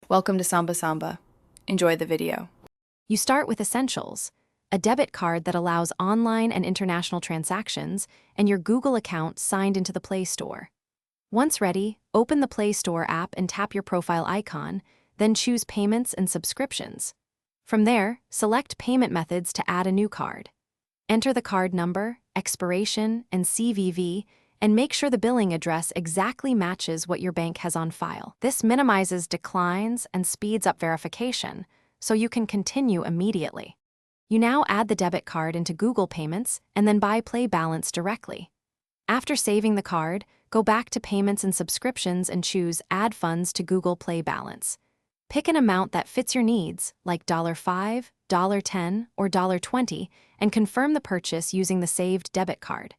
Welcome to Samba Samba. Enjoy the video. You start with essentials: a debit card that allows online and international transactions, and your Google account signed into the Play Store. Once ready, open the Play Store app and tap your profile icon, then choose Payments and Subscriptions. From there, select Payment Methods to add a new card. Enter the card number, expiration, and CVV, and make sure the billing address exactly matches what your bank has on file. This minimizes declines and speeds up verification, so you can continue immediately. You now add the debit card into Google Payments and then buy Play Balance directly. After saving the card, go back to Payments and Subscriptions and choose Add Funds to Google Play Balance. Pick an amount that fits your needs, like $5, $10, or $20, and confirm the purchase using the saved debit card.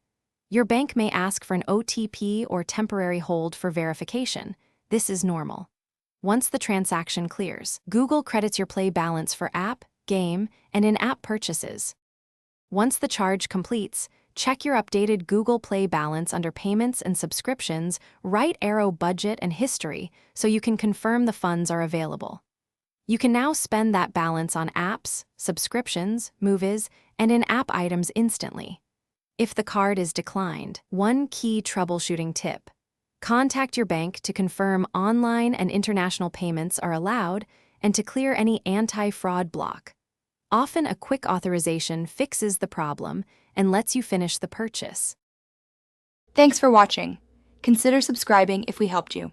Your bank may ask for an OTP or temporary hold for verification. This is normal. Once the transaction clears, Google credits your Play Balance for app, game, and in-app purchases. Once the charge completes, check your updated Google Play Balance under Payments and Subscriptions, right arrow Budget and History, so you can confirm the funds are available. You can now spend that balance on apps, subscriptions, movies, and in-app items instantly. If the card is declined, one key troubleshooting tip: contact your bank to confirm online and international payments are allowed and to clear any anti-fraud block. Often a quick authorization fixes the problem and lets you finish the purchase. Thanks for watching. Consider subscribing if we helped you.